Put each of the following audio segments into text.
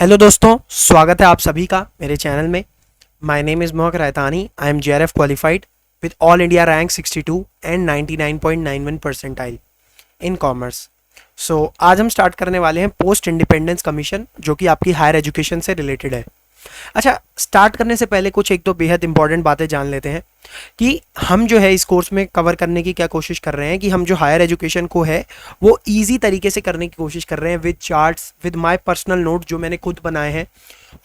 Hello दोस्तों, स्वागत है आप सभी का मेरे चैनल में। My name is Mohak Raitani. I am JRF qualified with all India rank 62 and 99.91 percentile in commerce. So आज हम स्टार्ट करने वाले हैं पोस्ट इंडिपेंडेंस कमीशन, जो कि आपकी हायर एजुकेशन से रिलेटेड है। अच्छा, स्टार्ट करने से पहले कुछ एक दो बेहद इंपॉर्टेंट बातें जान लेते हैं कि हम जो है इस कोर्स में कवर करने की क्या कोशिश कर रहे हैं कि हम जो हायर एजुकेशन को है वो इजी तरीके से करने की कोशिश कर रहे हैं with charts, with my personal note जो मैंने खुद बनाए हैं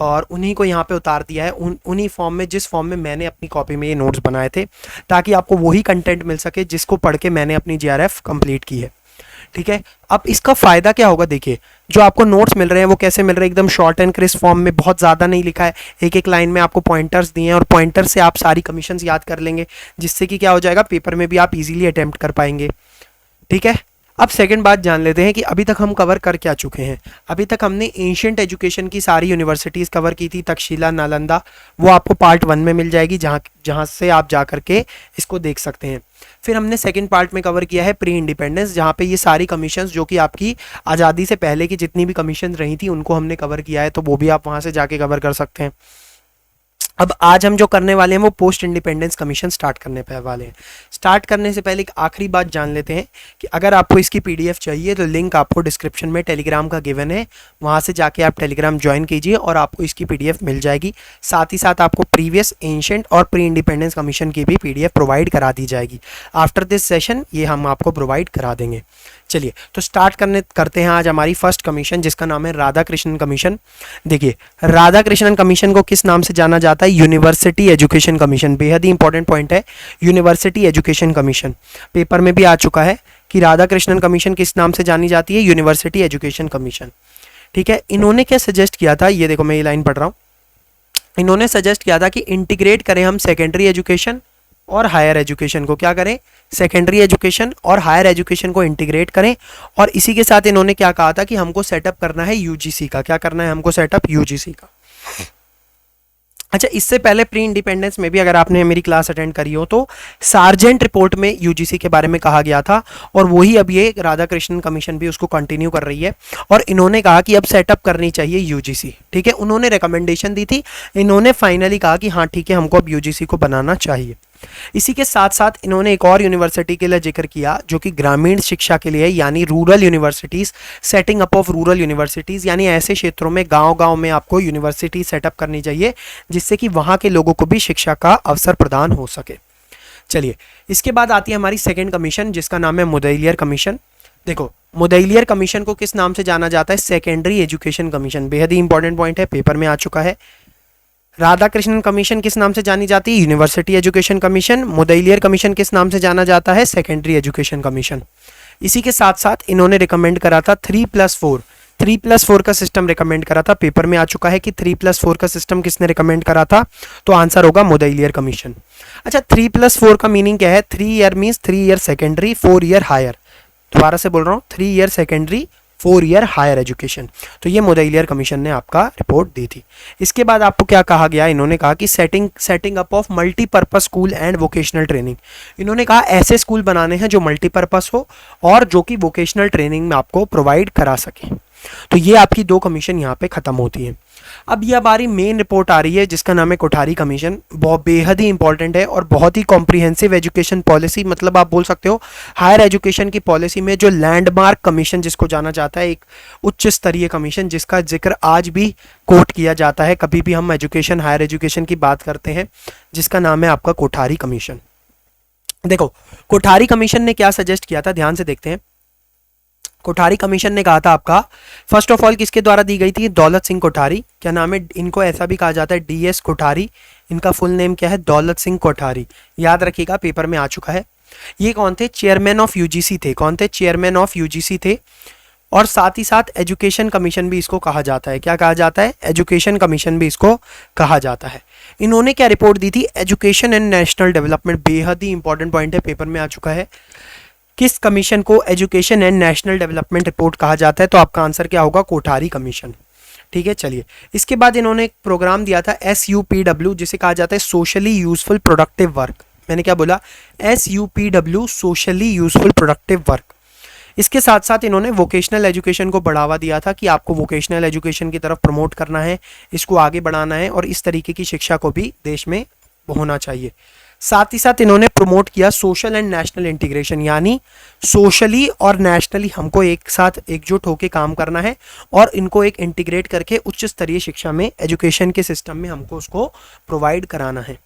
और उन्हीं को यहाँ पे उतार दिया है उन्हीं फॉर्म में जिस फॉर्म में मैंने अपनी कॉपी में ये नोट्स बनाए थे, ताकि आपको वही कंटेंट मिल सके जिसको पढ़ के मैंने अपनी जीआरएफ कंप्लीट की है। ठीक है, अब इसका फ़ायदा क्या होगा, देखिए जो आपको नोट्स मिल रहे हैं वो कैसे मिल रहे हैं, एकदम शॉर्ट एंड क्रिस्प फॉर्म में, बहुत ज़्यादा नहीं लिखा है, एक एक लाइन में आपको पॉइंटर्स दिए हैं और पॉइंटर से आप सारी कमीशंस याद कर लेंगे, जिससे कि क्या हो जाएगा, पेपर में भी आप इजीली अटेम्प्ट कर पाएंगे। ठीक है, अब सेकंड बात जान लेते हैं कि अभी तक हम कवर कर क्या चुके हैं। अभी तक हमने एंशिएंट एजुकेशन की सारी यूनिवर्सिटीज़ कवर की थी, तक्षशिला, नालंदा, वो आपको पार्ट 1 में मिल जाएगी, जहाँ से आप जा करके इसको देख सकते हैं। फिर हमने सेकंड पार्ट में कवर किया है प्री इंडिपेंडेंस, जहाँ पे ये सारी कमीशंस जो कि आपकी आज़ादी से पहले की जितनी भी कमीशन रही थी उनको हमने कवर किया है, तो वो भी आप वहाँ से जाके कवर कर सकते हैं। अब आज हम जो करने वाले हैं वो पोस्ट इंडिपेंडेंस कमीशन स्टार्ट करने पे वाले हैं। स्टार्ट करने से पहले एक आखिरी बात जान लेते हैं कि अगर आपको इसकी पीडीएफ चाहिए तो लिंक आपको डिस्क्रिप्शन में टेलीग्राम का गिवन है, वहाँ से जाके आप टेलीग्राम ज्वाइन कीजिए और आपको इसकी पीडीएफ मिल जाएगी। साथ ही साथ आपको प्रीवियस एंशिएंट और प्री इंडिपेंडेंस कमीशन की भी पीडीएफ प्रोवाइड करा दी जाएगी। आफ्टर दिस सेशन ये हम आपको प्रोवाइड करा देंगे। चलिए तो स्टार्ट करते हैं आज हमारी फर्स्ट कमीशन, जिसका नाम है राधा कृष्णन कमीशन। देखिए, राधा कृष्णन कमीशन को किस नाम से जाना जाता है? University education commission. बेहद ही इंपॉर्टेंट पॉइंट है, यूनिवर्सिटी एजुकेशन कमीशन। पेपर में भी आ चुका है कि राधा कृष्णन कमीशन किस नाम से जानी जाती है? University education commission. ठीक है, इन्होंने क्या सजेस्ट किया था, ये देखो मैं ये लाइन पढ़ रहा हूँ। इन्होंने सजेस्ट किया था कि इंटीग्रेट करें हम सेकेंडरी एजुकेशन और हायर एजुकेशन को। क्या करें? सेकेंडरी एजुकेशन और हायर एजुकेशन को इंटीग्रेट करें। और इसी के साथ इन्होंने क्या कहा था कि हमको सेटअप करना है यूजीसी का। क्या करना है हमको? सेटअप यूजीसी का। अच्छा, इससे पहले प्री इंडिपेंडेंस में भी अगर आपने मेरी क्लास अटेंड करी हो तो सार्जेंट रिपोर्ट में यूजीसी के बारे में कहा गया था, और वही अब ये राधा कृष्णन कमीशन भी उसको कंटिन्यू कर रही है। और इन्होंने कहा कि अब सेटअप करनी चाहिए यूजीसी। ठीक है, उन्होंने रिकमेंडेशन दी थी, इन्होंने फाइनली कहा कि हाँ ठीक है, हमको अब यूजीसी को बनाना चाहिए। इसी के साथ साथ इन्होंने एक और यूनिवर्सिटी के लिए जिक्र किया जो कि ग्रामीण शिक्षा के लिए, यानी rural universities, setting up of rural universities, यानी ऐसे क्षेत्रों में, गांव-गांव में आपको यूनिवर्सिटी सेटअप करनी चाहिए जिससे कि वहां के लोगों को भी शिक्षा का अवसर प्रदान हो सके। चलिए, इसके बाद आती है हमारी सेकेंड कमीशन, जिसका नाम है मुदइलियर कमीशन। देखो, मुदइलियर कमीशन को किस नाम से जाना जाता है? Secondary education commission. बेहद ही इंपॉर्टेंट पॉइंट है, पेपर में आ चुका है। राधा कृष्णन कमीशन किस नाम से जानी जाती है? University education commission. Mudaliar commission किस नाम से जाना जाता है? Secondary education commission. इसी के साथ साथ इन्होंने रिकमेंड करा था 3+4 का सिस्टम रिकमेंड करा था। पेपर में आ चुका है कि 3+4 का सिस्टम किसने रिकमेंड करा था, तो आंसर होगा मुदइलियर कमीशन। अच्छा, 3+4 का मीनिंग क्या है? 3 year means 3 year secondary, 4 year higher. दोबारा से बोल रहा हूँ, 3 year secondary, 4 year higher education. तो ये मुदइलियर कमीशन ने आपका रिपोर्ट दी थी। इसके बाद आपको क्या कहा गया? इन्होंने कहा कि setting up of multipurpose school and vocational training. इन्होंने कहा ऐसे स्कूल बनाने हैं जो मल्टीपर्पज हो और जो कि वोकेशनल ट्रेनिंग में आपको प्रोवाइड करा सके। तो ये आपकी 2 कमीशन यहाँ पे खत्म होती है। अब यह हमारी मेन रिपोर्ट आ रही है जिसका नाम है कोठारी कमीशन। बहुत बेहद ही इंपॉर्टेंट है और बहुत ही कॉम्प्रिहेंसिव एजुकेशन पॉलिसी, मतलब आप बोल सकते हो हायर एजुकेशन की पॉलिसी में जो लैंडमार्क कमीशन जिसको जाना जाता है, एक उच्च स्तरीय कमीशन जिसका जिक्र आज भी कोट किया जाता है कभी भी हम एजुकेशन, हायर एजुकेशन की बात करते हैं, जिसका नाम है आपका कोठारी कमीशन। देखो, कोठारी कमीशन ने क्या सजेस्ट किया था, ध्यान से देखते हैं। कोठारी कमीशन ने कहा था आपका, फर्स्ट ऑफ ऑल किसके द्वारा दी गई थी? दौलत सिंह कोठारी। क्या नाम है? इनको ऐसा भी कहा जाता है डीएस कोठारी। इनका फुल नेम क्या है? दौलत सिंह कोठारी। याद रखिएगा, पेपर में आ चुका है। ये कौन थे? चेयरमैन ऑफ यूजीसी थे। कौन थे? चेयरमैन ऑफ यूजीसी थे। और साथ ही साथ एजुकेशन कमीशन भी इसको कहा जाता है। क्या कहा जाता है? एजुकेशन कमीशन भी इसको कहा जाता है। इन्होंने क्या रिपोर्ट दी थी? Education and national development. बेहद ही इंपॉर्टेंट पॉइंट है, पेपर में आ चुका है। किस कमीशन को education and national development report कहा जाता है? तो आपका आंसर क्या होगा? कोठारी कमीशन। ठीक है, चलिए इसके बाद इन्होंने एक प्रोग्राम दिया था SUPW, जिसे कहा जाता है सोशली यूजफुल प्रोडक्टिव वर्क। मैंने क्या बोला? SUPW, socially useful productive work. इसके साथ साथ इन्होंने वोकेशनल एजुकेशन को बढ़ावा दिया था कि आपको वोकेशनल एजुकेशन की तरफ प्रमोट करना है, इसको आगे बढ़ाना है और इस तरीके की शिक्षा को भी देश में होना चाहिए। साथ ही साथ इन्होंने प्रमोट किया सोशल एंड नेशनल इंटीग्रेशन, यानी सोशली और नेशनली हमको एक साथ एकजुट होकर काम करना है और इनको एक इंटीग्रेट करके उच्च स्तरीय शिक्षा में, एजुकेशन के सिस्टम में हमको उसको प्रोवाइड कराना है।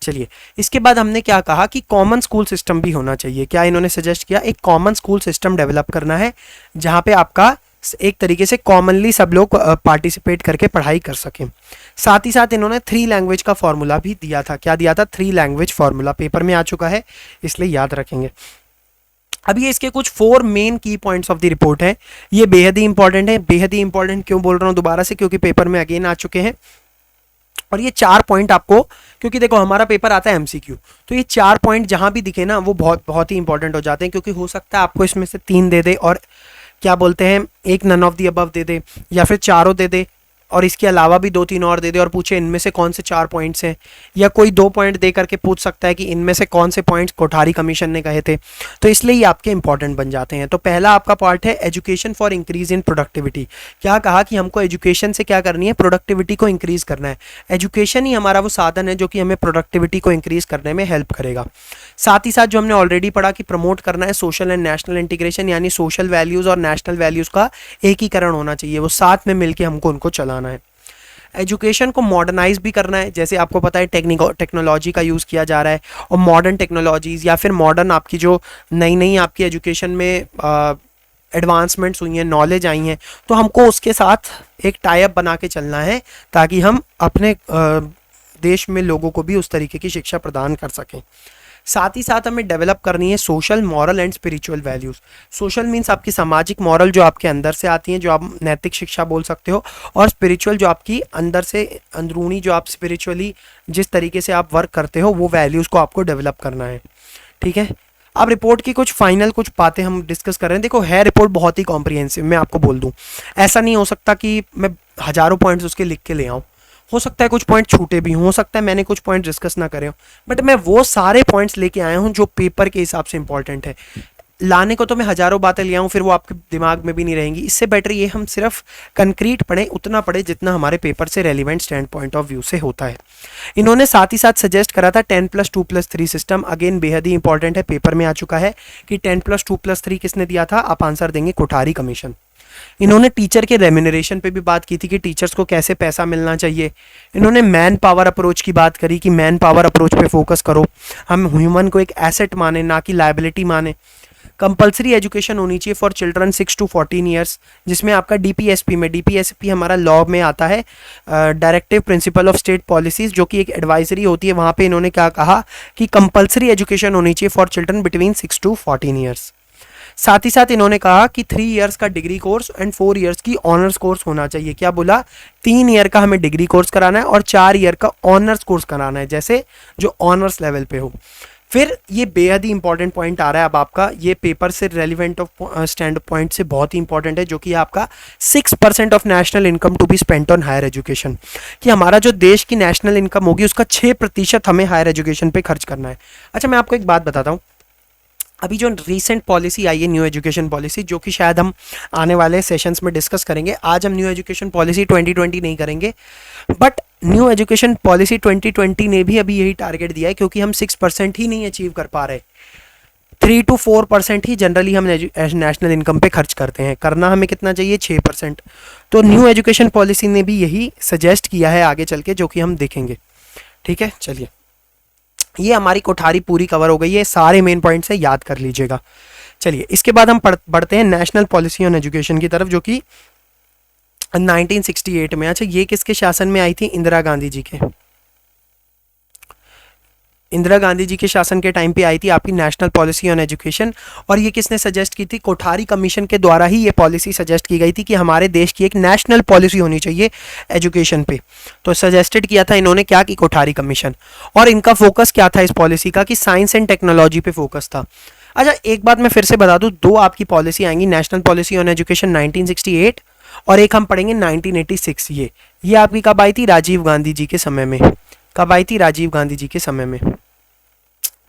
चलिए, इसके बाद हमने क्या कहा कि कॉमन स्कूल सिस्टम भी होना चाहिए। क्या इन्होंने सजेस्ट किया? एक कॉमन स्कूल सिस्टम डेवलप करना है जहाँ पे आपका एक तरीके से कॉमनली सब लोग पार्टिसिपेट करके पढ़ाई कर सकें। साथ ही साथ इन्होंने 3 लैंग्वेज का फॉर्मूला भी दिया था। क्या दिया था? 3 लैंग्वेज फॉर्मूला पेपर में आ चुका है, इसलिए याद रखेंगे। अब ये इसके कुछ 4 मेन की पॉइंट्स ऑफ द रिपोर्ट हैं। ये बेहद ही इंपॉर्टेंट है। बेहद ही इंपॉर्टेंट क्यों बोल रहा हूँ दोबारा से? क्योंकि पेपर में अगेन आ चुके हैं और ये 4 पॉइंट आपको, क्योंकि देखो हमारा पेपर आता है एमसीक्यू, तो ये 4 पॉइंट जहां भी दिखे ना वो बहुत बहुत ही इंपॉर्टेंट हो जाते हैं, क्योंकि हो सकता है आपको इसमें से 3 दे दे और क्या बोलते हैं एक नन ऑफ दी अबव दे दे, या फिर चारों दे दे और इसके अलावा भी 2-3 और दे दे और पूछे इनमें से कौन से 4 पॉइंट्स हैं, या कोई 2 पॉइंट दे करके पूछ सकता है कि इनमें से कौन से पॉइंट्स कोठारी कमीशन ने कहे थे। तो इसलिए ये आपके इंपॉर्टेंट बन जाते हैं। तो पहला आपका पार्ट है education for increase in productivity. क्या कहा कि हमको एजुकेशन से क्या करनी है? प्रोडक्टिविटी को इंक्रीज करना है। एजुकेशन ही हमारा वो साधन है जो कि हमें प्रोडक्टिविटी को इंक्रीज करने में हेल्प करेगा। साथ ही साथ जो हमने ऑलरेडी पढ़ा कि प्रमोट करना है सोशल एंड नेशनल इंटीग्रेशन, यानी सोशल वैल्यूज और नेशनल वैल्यूज का एकीकरण होना चाहिए, वो साथ में मिलकर हमको उनको चलाना है। एजुकेशन को मॉडर्नाइज भी करना है, जैसे आपको पता है टेक्नोलॉजी का यूज़ किया जा रहा है और मॉडर्न टेक्नोलॉजीज़ या फिर मॉडर्न आपकी जो नई नई आपकी एजुकेशन में एडवांसमेंट्स हुई हैं, नॉलेज आई हैं, तो हमको उसके साथ एक टाई अप बना के चलना है ताकि हम अपने देश में लोगों को भी उस तरीके की शिक्षा प्रदान कर सकें। साथ ही साथ हमें डेवलप करनी है social, moral and spiritual values. Social means आपकी सामाजिक मॉरल जो आपके अंदर से आती हैं, जो आप नैतिक शिक्षा बोल सकते हो, और स्पिरिचुअल जो आपकी अंदर से अंदरूनी जो आप स्पिरिचुअली जिस तरीके से आप वर्क करते हो वो वैल्यूज़ को आपको डेवलप करना है। ठीक है, अब रिपोर्ट की कुछ बातें हम डिस्कस कर रहे हैं। देखो है रिपोर्ट बहुत ही कॉम्प्रिहेंसिव, मैं आपको बोल दूँ, ऐसा नहीं हो सकता कि मैं हज़ारों पॉइंट्स उसके लिख के ले आऊँ। हो सकता है कुछ पॉइंट छूटे भी हो सकता है मैंने कुछ पॉइंट डिस्कस ना करे हो, बट मैं वो सारे पॉइंट्स लेके आया हूँ जो पेपर के हिसाब से इंपॉर्टेंट है। लाने को तो मैं हज़ारों बातें ले आऊँ, फिर वो आपके दिमाग में भी नहीं रहेंगी। इससे बेटर ये हम सिर्फ कंक्रीट पढ़ें, उतना पढ़े जितना हमारे पेपर से relevant stand point of view से होता है। इन्होंने साथ ही साथ सजेस्ट करा था 10+2+3 सिस्टम। अगेन बेहद ही इंपॉर्टेंट है, पेपर में आ चुका है कि 10+2+3 किसने दिया था? आप आंसर देंगे कोठारी कमीशन। इन्होंने टीचर के रेम्यूनरेशन पे भी बात की थी कि टीचर्स को कैसे पैसा मिलना चाहिए। इन्होंने मैन पावर अप्रोच की बात करी कि मैन पावर अप्रोच पे फोकस करो, हम ह्यूमन को एक एसेट माने ना कि लायबिलिटी माने। कंपलसरी एजुकेशन होनी चाहिए फॉर चिल्ड्रन 6 to 14 ईयर्स, जिसमें आपका डीपीएसपी हमारा लॉ में आता है, directive principle of state policies, जो कि एक एडवाइजरी होती है। वहाँ पे इन्होंने क्या कहा कि कंपलसरी एजुकेशन होनी चाहिए for children between 6 to 14 years. साथ ही साथ इन्होंने कहा कि 3 ईयर्स का डिग्री कोर्स एंड 4 ईयर्स की ऑनर्स कोर्स होना चाहिए। क्या बोला? 3 ईयर का हमें डिग्री कोर्स कराना है और 4 ईयर का ऑनर्स कोर्स कराना है, जैसे जो ऑनर्स लेवल पे हो। फिर ये बेहद ही इंपॉर्टेंट पॉइंट आ रहा है अब आपका, ये पेपर से रेलिवेंट ऑफ स्टैंड पॉइंट से बहुत ही इंपॉर्टेंट है, जो कि आपका 6% of national income to be spent on higher education, कि हमारा जो देश की नेशनल इनकम होगी उसका 6% हमें हायर एजुकेशन पे खर्च करना है। अच्छा, मैं आपको एक बात बताता हूँ, अभी जो रीसेंट पॉलिसी आई है न्यू एजुकेशन पॉलिसी, जो कि शायद हम आने वाले सेशंस में डिस्कस करेंगे। आज हम न्यू एजुकेशन पॉलिसी 2020 नहीं करेंगे, बट न्यू एजुकेशन पॉलिसी 2020 ने भी अभी यही टारगेट दिया है, क्योंकि हम 6% ही नहीं अचीव कर पा रहे। 3 to 4% ही जनरली हम नेशनल इनकम पे खर्च करते हैं, करना हमें कितना चाहिए? 6%। तो न्यू एजुकेशन पॉलिसी ने भी यही सजेस्ट किया है आगे चल के, जो कि हम देखेंगे। ठीक है, चलिए, ये हमारी कोठारी पूरी कवर हो गई है, सारे मेन पॉइंट्स है, याद कर लीजिएगा। चलिए, इसके बाद हम बढ़ते हैं नेशनल पॉलिसी ऑन एजुकेशन की तरफ, जो कि 1968 में। अच्छा, ये किसके शासन में आई थी? इंदिरा गांधी जी के। इंदिरा गांधी जी के शासन के टाइम पे आई थी आपकी नेशनल पॉलिसी ऑन एजुकेशन। और ये किसने सजेस्ट की थी? कोठारी कमीशन के द्वारा ही ये पॉलिसी सजेस्ट की गई थी कि हमारे देश की एक नेशनल पॉलिसी होनी चाहिए एजुकेशन पे। तो सजेस्टेड किया था इन्होंने क्या? कि कोठारी कमीशन। और इनका फोकस क्या था इस पॉलिसी का? कि साइंस एंड टेक्नोलॉजी पे फोकस था। अच्छा, एक बात मैं फिर से बता दूं, 2 आपकी पॉलिसी आएंगी, नेशनल पॉलिसी ऑन एजुकेशन 1968 और एक हम पढ़ेंगे 1986। ये आपकी कब आई थी? राजीव गांधी जी के समय में। कब आई थी? राजीव गांधी जी के समय में।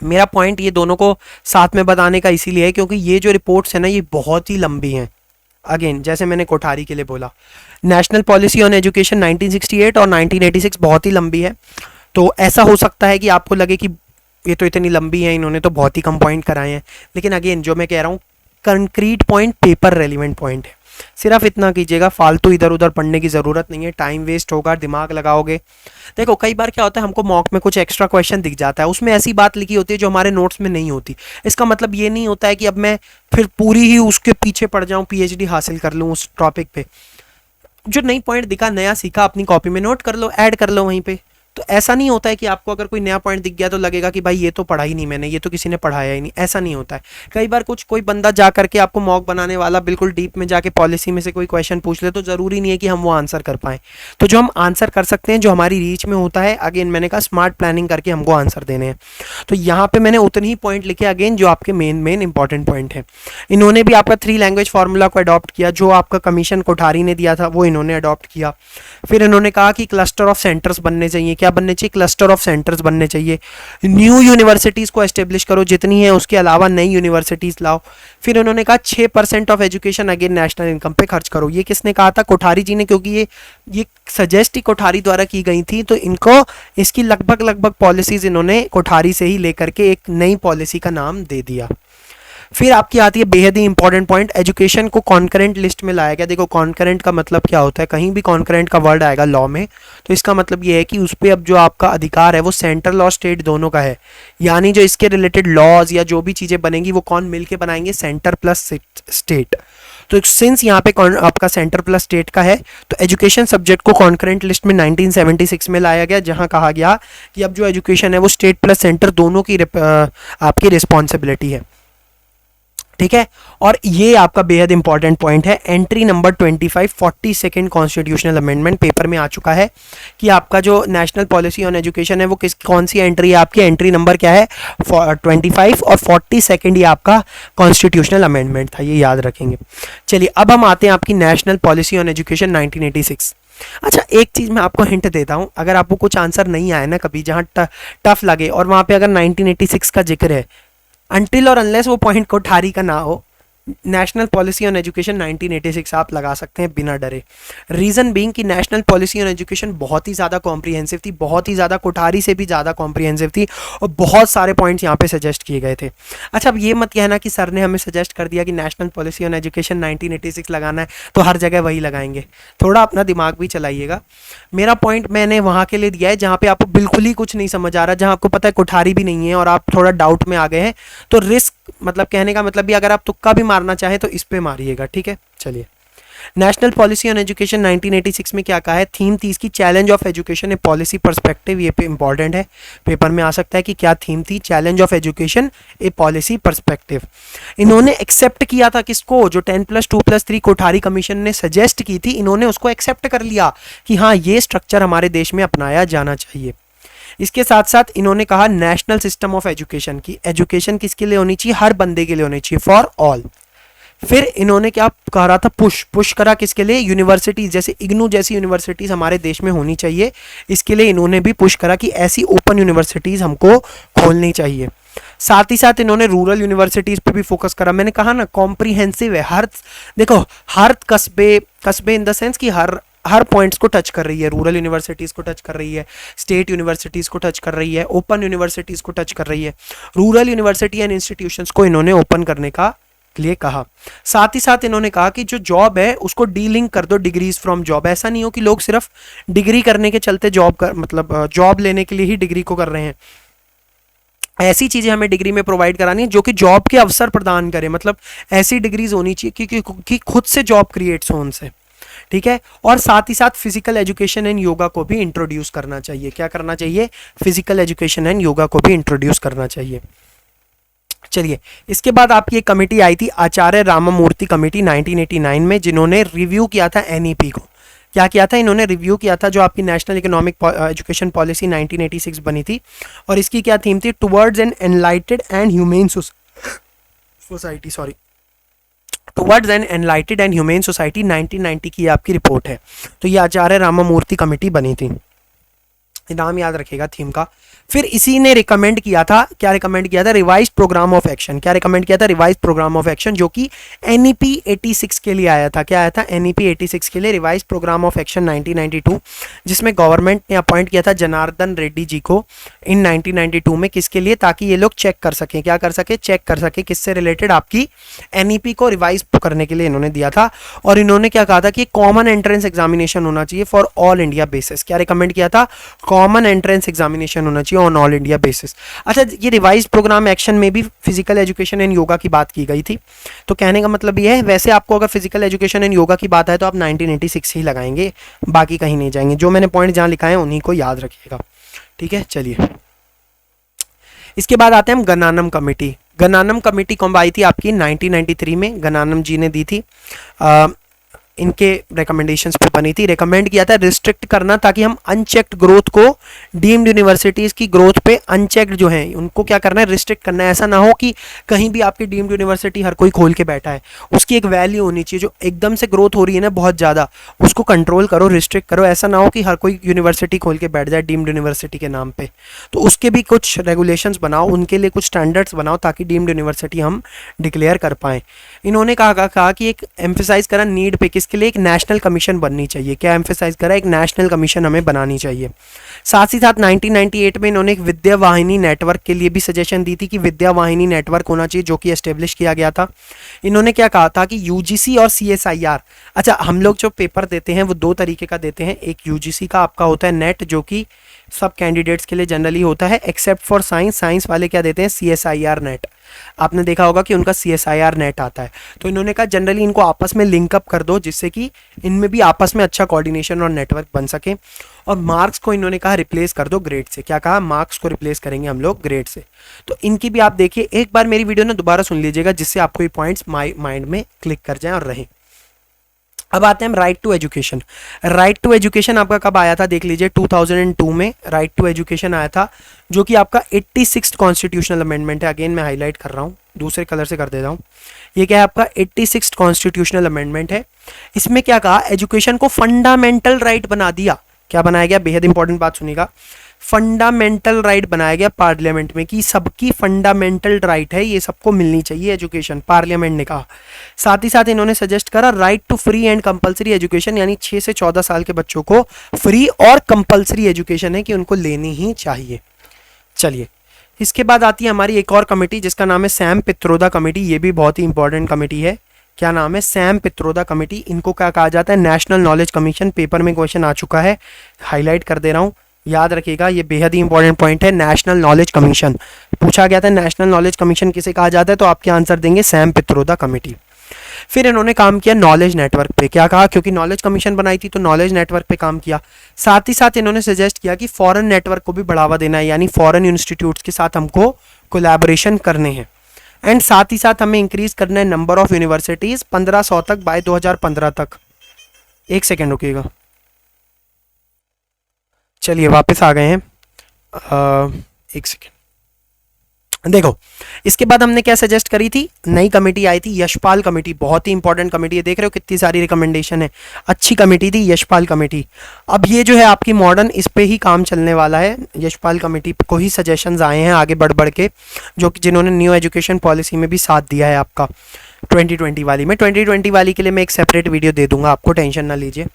मेरा पॉइंट ये दोनों को साथ में बताने का इसीलिए है क्योंकि ये जो रिपोर्ट्स है ना ये बहुत ही लंबी हैं। अगेन जैसे मैंने कोठारी के लिए बोला, नेशनल पॉलिसी ऑन एजुकेशन 1968 और 1986 बहुत ही लंबी है। तो ऐसा हो सकता है कि आपको लगे कि ये तो इतनी लंबी है, इन्होंने तो बहुत ही कम पॉइंट कराए हैं, लेकिन अगेन जो मैं कह रहा हूँ concrete point, paper relevant point है। सिर्फ इतना कीजिएगा, फालतू इधर उधर पढ़ने की ज़रूरत नहीं है, टाइम वेस्ट होगा, दिमाग लगाओगे। देखो कई बार क्या होता है, हमको मॉक में कुछ एक्स्ट्रा क्वेश्चन दिख जाता है, उसमें ऐसी बात लिखी होती है जो हमारे नोट्स में नहीं होती। इसका मतलब ये नहीं होता है कि अब मैं फिर पूरी ही उसके पीछे पड़ जाऊँ, पीएचडी हासिल कर लूँ उस टॉपिक पे। जो नई पॉइंट दिखा, नया सीखा, अपनी कॉपी में नोट कर लो, ऐड कर लो वहीं पे। तो ऐसा नहीं होता है कि आपको अगर कोई नया पॉइंट दिख गया तो लगेगा कि भाई ये तो पढ़ा ही नहीं मैंने, ये तो किसी ने पढ़ाया ही नहीं। ऐसा नहीं होता है। कई बार कोई बंदा जा करके आपको मॉक बनाने वाला बिल्कुल डीप में जाके पॉलिसी में से कोई क्वेश्चन पूछ ले, तो ज़रूरी नहीं है कि हम वो आंसर कर पाएँ। तो जो हम आंसर कर सकते हैं, जो हमारी रीच में होता है, अगेन मैंने कहा स्मार्ट प्लानिंग करके हमको आंसर देने हैं। तो यहाँ पर मैंने उतने ही पॉइंट लिखे अगेन जो आपके मेन इंपॉर्टेंट पॉइंट है। इन्होंने भी आपका 3 लैंग्वेज फार्मूला को अडॉप्ट किया, जो आपका कमीशन कोठारी ने दिया था वो इन्होंने अडॉप्ट किया। फिर इन्होंने कहा कि क्लस्टर ऑफ सेंटर्स बनने चाहिए। क्या बनने चाहिए? क्लस्टर ऑफ सेंटर्स बनने चाहिए। न्यू यूनिवर्सिटीज़ को एस्टेब्लिश करो, जितनी है उसके अलावा नई यूनिवर्सिटीज़ लाओ। फिर उन्होंने कहा 6% of education again national income पे खर्च करो। ये किसने कहा था? कोठारी जी ने, क्योंकि ये सजेस्ट ही कोठारी द्वारा की गई थी, तो इनको इसकी लगभग पॉलिसीज़ इन्होंने कोठारी से ही लेकर के एक नई पॉलिसी का नाम दे दिया। फिर आपकी आती है बेहद ही इंपॉर्टेंट पॉइंट, एजुकेशन को कॉन्करेंट लिस्ट में लाया गया। देखो कॉन्करेंट का मतलब क्या होता है, कहीं भी कॉन्करेंट का वर्ड आएगा लॉ में तो इसका मतलब ये है कि उस पर अब जो आपका अधिकार है वो सेंट्रल और स्टेट दोनों का है। यानी जो इसके रिलेटेड लॉज या जो भी चीज़ें बनेंगी वो कौन मिलके बनाएंगे? Centre plus state. तो सिंस यहाँ पे आपका सेंटर प्लस स्टेट का है, तो एजुकेशन सब्जेक्ट को कॉन्करेंट लिस्ट में 1976 में लाया गया, जहाँ कहा गया कि अब जो एजुकेशन है वो स्टेट प्लस सेंटर दोनों की आपकी रिस्पॉन्सिबिलिटी है। ठीक है, और ये आपका बेहद इंपॉर्टेंट पॉइंट है। Entry number 25 42 constitutional amendment paper में आ चुका है कि आपका जो नेशनल पॉलिसी ऑन एजुकेशन है वो कौन सी एंट्री है आपकी? एंट्री नंबर क्या है? 25 और 42 ये आपका कॉन्स्टिट्यूशनल अमेंडमेंट था, ये याद रखेंगे। चलिए अब हम आते हैं आपकी नेशनल पॉलिसी ऑन एजुकेशन 1986। अच्छा एक चीज़ मैं आपको हिंट देता हूँ, अगर आपको कुछ आंसर नहीं आया ना कभी जहाँ टफ लगे और वहाँ पे अगर 1986 का जिक्र है, अनटिल और अनलेस वो पॉइंट कोठारी का ना हो, नेशनल पॉलिसी ऑन एजुकेशन 1986 आप लगा सकते हैं बिना डरे। रीज़न बीइंग कि नेशनल पॉलिसी ऑन एजुकेशन बहुत ही ज़्यादा कॉम्प्रिहेंसिव थी, बहुत ही ज़्यादा कोठारी से भी ज़्यादा कॉम्प्रिहेंसिव थी और बहुत सारे पॉइंट्स यहाँ पे सजेस्ट किए गए थे। अच्छा अब ये मत कहना कि सर ने हमें सजेस्ट कर दिया कि नेशनल पॉलिसी ऑन एजुकेशन 1986 लगाना है तो हर जगह वही लगाएंगे। थोड़ा अपना दिमाग भी चलाइएगा। मेरा पॉइंट मैंने वहाँ के लिए दिया है जहाँ पे आपको बिल्कुल ही कुछ नहीं समझ आ रहा, जहाँ आपको पता है कोठारी भी नहीं है और आप थोड़ा डाउट में आ गए हैं, तो रिस्क मतलब कहने का मतलब भी अगर आप तुक्का भी मारना चाहे तो इस पे मारिएगा। ठीक है, चलिए नेशनल पॉलिसी ऑन एजुकेशन 1986 में क्या कहा है? थीम थी इसकी challenge of education A policy perspective. ये पे इंपॉर्टेंट है, पेपर में आ सकता है कि क्या थीम थी? Challenge of education A policy perspective. इन्होंने एक्सेप्ट किया था किसको? जो 10+2+3 कोठारी कमीशन ने सजेस्ट की थी, इन्होंने उसको एक्सेप्ट कर लिया कि हाँ ये स्ट्रक्चर हमारे देश में अपनाया जाना चाहिए। इसके साथ साथ इन्होंने कहा नेशनल सिस्टम ऑफ एजुकेशन की एजुकेशन किसके लिए होनी चाहिए? हर बंदे के लिए होनी चाहिए, फॉर ऑल। फिर इन्होंने क्या कह रहा था? पुश करा किसके लिए? यूनिवर्सिटीज, जैसे इग्नू जैसी यूनिवर्सिटीज हमारे देश में होनी चाहिए, इसके लिए इन्होंने भी पुश करा कि ऐसी ओपन यूनिवर्सिटीज हमको खोलनी चाहिए। साथ ही साथ इन्होंने रूरल यूनिवर्सिटीज पे भी फोकस करा। मैंने कहा ना कॉम्प्रिहेंसिव है, हर देखो हर कस्बे इन द सेंस कि हर पॉइंट्स को टच कर रही है। रूरल यूनिवर्सिटीज़ को टच कर रही है, स्टेट यूनिवर्सिटीज़ को टच कर रही है, ओपन यूनिवर्सिटीज़ को टच कर रही है। रूरल यूनिवर्सिटी एंड इंस्टीट्यूशंस को इन्होंने ओपन करने का लिए कहा। साथ ही साथ इन्होंने कहा कि जो जॉब है उसको डीलिंक कर दो डिग्रीज फ्रॉम जॉब। ऐसा नहीं हो कि लोग सिर्फ डिग्री करने के चलते जॉब लेने के लिए ही डिग्री को कर रहे हैं। ऐसी चीज़ें हमें डिग्री में प्रोवाइड करानी है जो कि जॉब के अवसर प्रदान करे, मतलब ऐसी डिग्रीज होनी चाहिए कि खुद से जॉब क्रिएट्स हो उनसे। ठीक है, और साथ ही साथ फिजिकल एजुकेशन एंड योगा को भी इंट्रोड्यूस करना चाहिए। क्या करना चाहिए? फिजिकल एजुकेशन एंड योगा को भी इंट्रोड्यूस करना चाहिए। चलिए इसके बाद आपकी एक कमेटी आई थी, आचार्य राममूर्ति कमेटी 1989 में, जिन्होंने रिव्यू किया था एनईपी को। क्या किया था? इन्होंने रिव्यू किया था जो आपकी नेशनल इकोनॉमिक एजुकेशन पॉलिसी 1986 बनी थी, और इसकी क्या थीम थी? Towards an एनलाइटेड and humane society, sorry, towards an एनलाइटेड and humane society 1990 की आपकी रिपोर्ट है। तो ये आचार्य राममूर्ति कमेटी बनी थी। नाम याद रखिएगा थीम का। फिर इसी ने रिकमेंड किया था, क्या रिकमेंड किया था, रिवाइज प्रोग्राम ऑफ एक्शन। क्या रिकमेंड किया था, रिवाइज प्रोग्राम ऑफ एक्शन, जो कि एनईपी 86 के लिए आया था। क्या आया था, एनईपी 86 के लिए रिवाइज प्रोग्राम ऑफ एक्शन 1992, जिसमें गवर्नमेंट ने अपॉइंट किया था जनार्दन रेड्डी जी को इन 1992 में। किसके लिए, ताकि ये लोग चेक कर सकें, क्या कर सके, चेक कर सके किससे रिलेटेड, आपकी एनईपी को रिवाइज करने के लिए इन्होंने दिया था। और इन्होंने क्या कहा था कि कॉमन एंट्रेंस एग्जामिनेशन होना चाहिए फॉर ऑल इंडिया बेसिस। क्या रिकमेंड किया था, कॉमन एंट्रेंस एग्जामिनेशन होना चाहिए ऑन ऑल इंडिया बेसिस। अच्छा, ये रिवाइज प्रोग्राम एक्शन में भी फिजिकल एजुकेशन एंड योगा की बात की गई थी। तो कहने का मतलब ये है, वैसे आपको अगर फिजिकल एजुकेशन एंड योगा की बात है तो आप 1986 ही लगाएंगे, बाकी कहीं नहीं जाएंगे। जो मैंने पॉइंट जहां लिखा है उन्हीं को याद रखिएगा, ठीक है। चलिए, इसके बाद आते हैं हम गनानम कमेटी। गनानम कमेटी कब आई थी आपकी, 1993 में गनानम जी ने दी थी। इनके रिकमेंडेशंस पे बनी थी। रिकमेंड किया था रिस्ट्रिक्ट करना, ताकि हम अनचेक्ड ग्रोथ को, डीम्ड यूनिवर्सिटीज़ की ग्रोथ पे अनचेक्ड जो है उनको क्या करना है, रिस्ट्रिक्ट करना है। ऐसा ना हो कि कहीं भी आपकी डीम्ड यूनिवर्सिटी हर कोई खोल के बैठा है, उसकी एक वैल्यू होनी चाहिए। जो एकदम से ग्रोथ हो रही है ना बहुत ज़्यादा, उसको कंट्रोल करो, रिस्ट्रिक्ट करो। ऐसा ना हो कि हर कोई यूनिवर्सिटी खोल के बैठ जाए डीम्ड यूनिवर्सिटी के नाम पे। तो उसके भी कुछ रेगुलेशंस बनाओ, उनके लिए कुछ स्टैंडर्ड्स बनाओ, ताकि डीम्ड यूनिवर्सिटी हम डिक्लेयर कर पाएँ। इन्होंने कहा कि एक एम्फेसाइज करा नीड पे, किसके लिए, एक नेशनल कमीशन बननी चाहिए। क्या एम्फेसाइज करा, एक नेशनल कमीशन हमें बनानी चाहिए। साथ ही साथ 1998 में इन्होंने एक विद्या वाहिनी नेटवर्क के लिए भी सजेशन दी थी कि विद्या वाहिनी नेटवर्क होना चाहिए, जो कि एस्टेब्लिश किया गया था। इन्होंने क्या कहा था कि यूजीसी और सीएसआईआर, अच्छा हम लोग जो पेपर देते हैं वो दो तरीके का देते हैं। एक यूजीसी का आपका होता है नेट, जो कि सब कैंडिडेट्स के लिए जनरली होता है, एक्सेप्ट फॉर साइंस। साइंस वाले क्या देते हैं, सीएसआईआर नेट। आपने देखा होगा कि उनका सीएसआईआर नेट आता है। तो इन्होंने कहा जनरली इनको आपस में लिंकअप कर दो, जिससे कि इनमें भी आपस में अच्छा कोऑर्डिनेशन और नेटवर्क बन सके। और मार्क्स को इन्होंने कहा रिप्लेस कर दो ग्रेड से। क्या कहा, मार्क्स को रिप्लेस करेंगे हम लोग ग्रेड से। तो इनकी भी आप देखिए, एक बार मेरी वीडियो ना दोबारा सुन लीजिएगा, जिससे आपको ये पॉइंट्स माइंड में क्लिक कर जाएं और रहें। अब आते हैं हम right to education. Right to education आपका कब आया था, देख लीजिए 2002 में राइट टू एजुकेशन आया था, जो कि आपका 86 कॉन्स्टिट्यूशनल अमेंडमेंट है। अगेन मैं हाईलाइट कर रहा हूँ, दूसरे कलर से कर देता हूँ। ये क्या है आपका 86 कॉन्स्टिट्यूशनल अमेंडमेंट है। इसमें क्या कहा, एजुकेशन को फंडामेंटल राइट बना दिया। क्या बनाया गया, बेहद इंपॉर्टेंट बात सुनिएगा, फंडामेंटल राइट बनाया गया पार्लियामेंट में, कि सबकी फंडामेंटल राइट है, ये सबको मिलनी चाहिए एजुकेशन, पार्लियामेंट ने कहा। साथ ही साथ इन्होंने सजेस्ट करा right to free and compulsory education, यानी 6 से 14 साल के बच्चों को फ्री और कंपलसरी एजुकेशन है कि उनको लेनी ही चाहिए। चलिए, इसके बाद आती है हमारी एक और कमेटी, जिसका नाम है सैम पित्रोदा कमेटी। ये भी बहुत ही इंपॉर्टेंट कमेटी है। क्या नाम है, सैम पित्रोदा कमेटी। इनको क्या कहा जाता है, नेशनल नॉलेज कमीशन। पेपर में क्वेश्चन आ चुका है, हाईलाइट कर दे रहा हूँ, याद रखिएगा, ये बेहद ही इंपॉर्टेंट पॉइंट है। नेशनल नॉलेज कमीशन पूछा गया था, नेशनल नॉलेज कमीशन किसे कहा जाता है, तो आपके आंसर देंगे सैम पित्रोदा कमेटी। फिर इन्होंने काम किया नॉलेज नेटवर्क पे। क्या कहा, क्योंकि नॉलेज कमीशन बनाई थी तो नॉलेज नेटवर्क पे काम किया। साथ ही साथ इन्होंने सजेस्ट किया कि फॉरेन नेटवर्क को भी बढ़ावा देना है, यानी फॉरेन इंस्टीट्यूट्स के साथ हमको कोलैबोरेशन करने हैं। एंड साथ ही साथ हमें इंक्रीज करना है नंबर ऑफ यूनिवर्सिटीज 1500 तक बाय 2015 तक। एक सेकेंड रुकिएगा, चलिए वापस आ गए हैं। एक सेकेंड, देखो इसके बाद हमने क्या सजेस्ट करी थी, नई कमेटी आई थी यशपाल कमेटी। बहुत ही इंपॉर्टेंट कमेटी है, देख रहे हो कितनी सारी रिकमेंडेशन है, अच्छी कमेटी थी यशपाल कमेटी। अब ये जो है आपकी मॉडर्न, इस पे ही काम चलने वाला है। यशपाल कमेटी को ही सजेशंस आए हैं आगे बढ़ बढ़ के, जो कि जिन्होंने न्यू एजुकेशन पॉलिसी में भी साथ दिया है आपका 2020 वाली में। 2020 वाली के लिए मैं एक सेपरेट वीडियो दे दूंगा आपको, टेंशन ना लीजिए।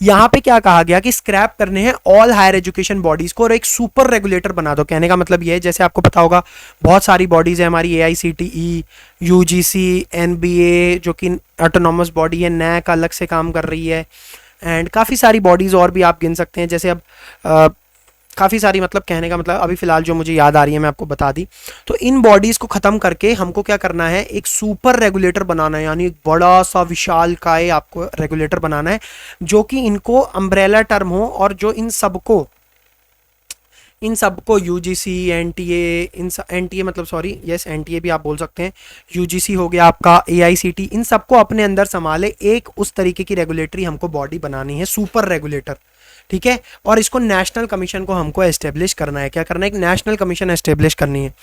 यहाँ पे क्या कहा गया कि स्क्रैप करने हैं ऑल हायर एजुकेशन बॉडीज को और एक सुपर रेगुलेटर बना दो। कहने का मतलब ये है, जैसे आपको पता होगा बहुत सारी बॉडीज है हमारी, AICTE, UGC, NBA जो कि ऑटोनॉमस बॉडी है, NAC अलग से काम कर रही है, एंड काफ़ी सारी बॉडीज और भी आप गिन सकते हैं। जैसे अब काफ़ी सारी, मतलब कहने का मतलब अभी फ़िलहाल जो मुझे याद आ रही है मैं आपको बता दी। तो इन बॉडीज़ को ख़त्म करके हमको क्या करना है, एक सुपर रेगुलेटर बनाना है, यानी एक बड़ा सा विशाल काय आपको रेगुलेटर बनाना है, जो कि इनको अम्ब्रेला टर्म हो और जो इन सबको UGC, NTA, NTA मतलब सॉरी, यस NTA भी आप बोल सकते हैं, UGC हो गया आपका, AICT, इन सबको अपने अंदर संभाले। एक उस तरीके की रेगुलेटरी हमको बॉडी बनानी है, सुपर रेगुलेटर। ठीक है। और इसको नेशनल कमीशन को हमको एस्टेब्लिश करना है। क्या करना है? एक नेशनल कमीशन एस्टेब्लिश करनी है।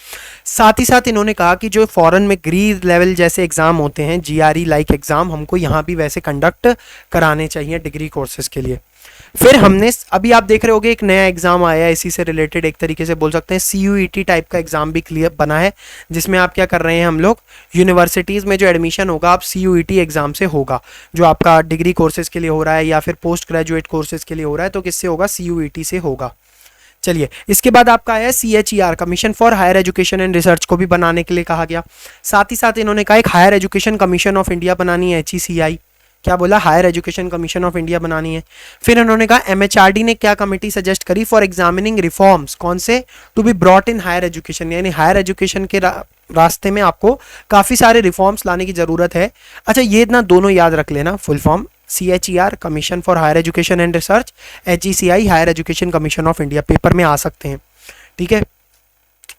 साथ ही साथ इन्होंने कहा कि जो फॉरेन में ग्री लेवल जैसे एग्ज़ाम होते हैं, GRE लाइक एग्ज़ाम, हमको यहाँ भी वैसे कंडक्ट कराने चाहिए डिग्री कोर्सेज के लिए। फिर हमने अभी आप देख रहे होगे एक नया एग्जाम आया है इसी से रिलेटेड, एक तरीके से बोल सकते हैं CUET टाइप का एग्जाम भी क्लियर बना है, जिसमें आप क्या कर रहे हैं, हम लोग यूनिवर्सिटीज़ में जो एडमिशन होगा आप CUET एग्जाम से होगा, जो आपका डिग्री कोर्सेज के लिए हो रहा है या फिर पोस्ट ग्रेजुएट कोर्सेज के लिए हो रहा है, तो किससे होगा? CUET से होगा। चलिए, इसके बाद आपका आया CHER, commission for higher education and research, को भी बनाने के लिए कहा गया। साथ ही साथ इन्होंने कहा एक higher education commission of India बनानी है, HECI। क्या बोला? Higher education commission of India बनानी है। फिर उन्होंने कहा MHRD ने क्या कमेटी सजेस्ट करी? फॉर एग्जामिनिंग रिफॉर्म्स, कौन से? To be brought in higher education, यानी हायर एजुकेशन के रास्ते में आपको काफ़ी सारे रिफॉर्म्स लाने की ज़रूरत है। अच्छा, ये इतना दोनों याद रख लेना, full form CHER commission for higher education and research, HECI higher education commission of India, paper में आ सकते हैं, ठीक है।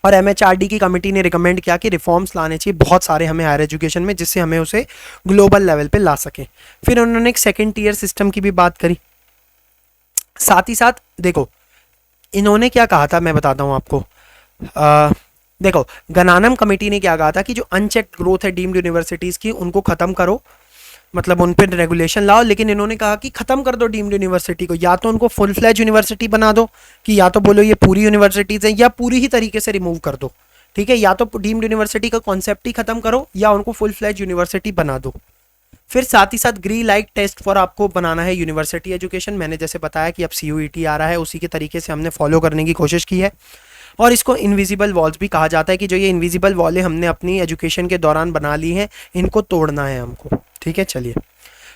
और MHRD की कमेटी ने रिकमेंड किया कि रिफॉर्म्स लाने चाहिए बहुत सारे हमें हायर एजुकेशन में, जिससे हमें उसे ग्लोबल लेवल पे ला सकें। फिर उन्होंने एक सेकेंड टियर सिस्टम की भी बात करी। साथ ही साथ देखो इन्होंने क्या कहा था, मैं बताता हूँ आपको। देखो, गनानम कमेटी ने क्या कहा था कि जो अनचेक्ड ग्रोथ है डीम्ड यूनिवर्सिटीज़ की, उनको ख़त्म करो, मतलब उन पर रेगुलेशन लाओ। लेकिन इन्होंने कहा कि खत्म कर दो डीम्ड यूनिवर्सिटी को, या तो उनको फुल फ्लैज यूनिवर्सिटी बना दो, कि या तो बोलो ये पूरी यूनिवर्सिटीज़ हैं, या पूरी ही तरीके से रिमूव कर दो, ठीक है। या तो डीम्ड यूनिवर्सिटी का कॉन्सेप्ट ही खत्म करो, या उनको फुल फ्लैज यूनिवर्सिटी बना दो। फिर साथ ही साथ ग्री लाइक टेस्ट फॉर आपको बनाना है यूनिवर्सिटी एजुकेशन। मैंने जैसे बताया कि अब CUET आ रहा है, उसी के तरीके से हमने फॉलो करने की कोशिश की है। और इसको इनविजिबल वॉल्स भी कहा जाता है, कि जो ये इनविजिबल वॉलें हमने अपनी एजुकेशन के दौरान बना ली हैं, इनको तोड़ना है हमको, ठीक है। चलिए,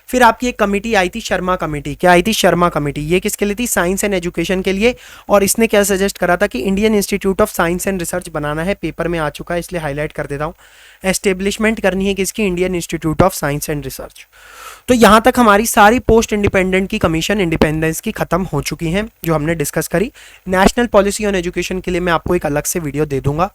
फिर आपकी एक कमेटी आई थी, शर्मा कमेटी। क्या आई थी? शर्मा कमेटी। ये किसके लिए थी? साइंस एंड एजुकेशन के लिए। और इसने क्या सजेस्ट करा था कि Indian institute of science and research बनाना है, पेपर में आ चुका है इसलिए हाईलाइट कर देता हूँ। एस्टेब्लिशमेंट करनी है किसकी? Indian institute of science and research. तो यहाँ तक हमारी सारी पोस्ट इंडिपेंडेंट की कमीशन इंडिपेंडेंस की खत्म हो चुकी हैं, जो हमने डिस्कस करी। नेशनल पॉलिसी ऑन एजुकेशन के लिए मैं आपको एक अलग से वीडियो दे दूंगा।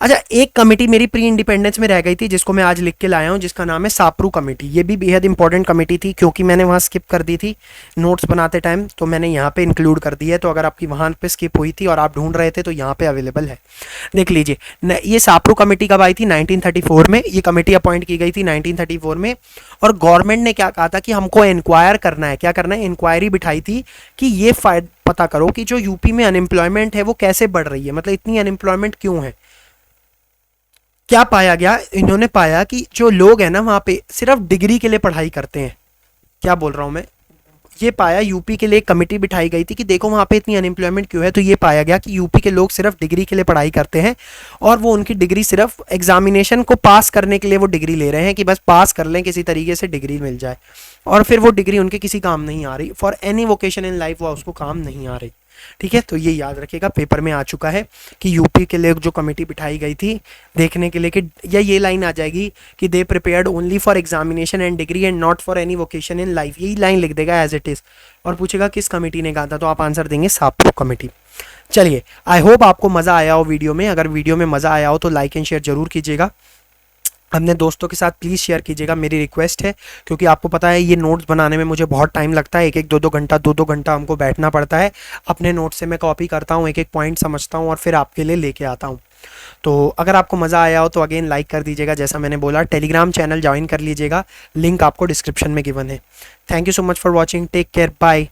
अच्छा, एक कमेटी मेरी प्री इंडिपेंडेंस में रह गई थी, जिसको मैं आज लिख के लाया हूँ, जिसका नाम है साप्रू कमेटी। ये भी बेहद इंपॉर्टेंट कमेटी थी, क्योंकि मैंने वहाँ स्किप कर दी थी नोट्स बनाते टाइम, तो मैंने यहाँ पे इंक्लूड कर दी है। तो अगर आपकी वहाँ पे स्किप हुई थी और आप ढूंढ रहे थे तो यहाँ पे अवेलेबल है, देख लीजिए। ये साप्रू कमेटी कब आई थी? 1934 में। ये कमेटी अपॉइंट की गई थी 1934 में। और गवर्नमेंट ने क्या कहा था कि हमको इंक्वायर करना है। क्या करना है? इंक्वायरी बिठाई थी कि ये पता करो कि जो यूपी में अनएम्प्लॉयमेंट है वो कैसे बढ़ रही है, मतलब इतनी अनएम्प्लॉयमेंट क्यों है। क्या पाया गया? इन्होंने पाया कि जो लोग हैं ना वहाँ पे सिर्फ डिग्री के लिए पढ़ाई करते हैं। क्या बोल रहा हूँ मैं? ये पाया, यूपी के लिए एक कमेटी बिठाई गई थी कि देखो वहाँ पे इतनी अनएम्प्लॉयमेंट क्यों है। तो ये पाया गया कि यूपी के लोग सिर्फ डिग्री के लिए पढ़ाई करते हैं, और वो उनकी डिग्री सिर्फ एग्जामिनेशन को पास करने के लिए वो डिग्री ले रहे हैं, कि बस पास कर लें, किसी तरीके से डिग्री मिल जाए, और फिर वो डिग्री उनके किसी काम नहीं आ रही। For any vocation in life वो उसको काम नहीं आ रही, ठीक है। तो ये याद रखिएगा, पेपर में आ चुका है कि यूपी के लिए जो कमेटी बिठाई गई थी देखने के लिए कि, या ये लाइन आ जाएगी कि they prepared only for examination and degree and not for any vocation in life. यही लाइन लिख देगा एज इट इज़, और पूछेगा किस कमेटी ने कहा था, तो आप आंसर देंगे साप्रू कमेटी। चलिए, आई होप आपको मज़ा आया हो वीडियो में। अगर वीडियो में मज़ा आया हो तो लाइक एंड शेयर जरूर कीजिएगा, अपने दोस्तों के साथ प्लीज़ शेयर कीजिएगा, मेरी रिक्वेस्ट है। क्योंकि आपको पता है ये नोट्स बनाने में मुझे बहुत टाइम लगता है, एक एक दो दो घंटा हमको बैठना पड़ता है। अपने नोट्स से मैं कॉपी करता हूँ, एक एक पॉइंट समझता हूँ और फिर आपके लिए लेके आता हूँ। तो अगर आपको मज़ा आया हो तो अगेन लाइक कर दीजिएगा, जैसा मैंने बोला। टेलीग्राम चैनल ज्वाइन कर लीजिएगा, लिंक आपको डिस्क्रिप्शन में गिवन है। Thank you so much for watching, take care, bye.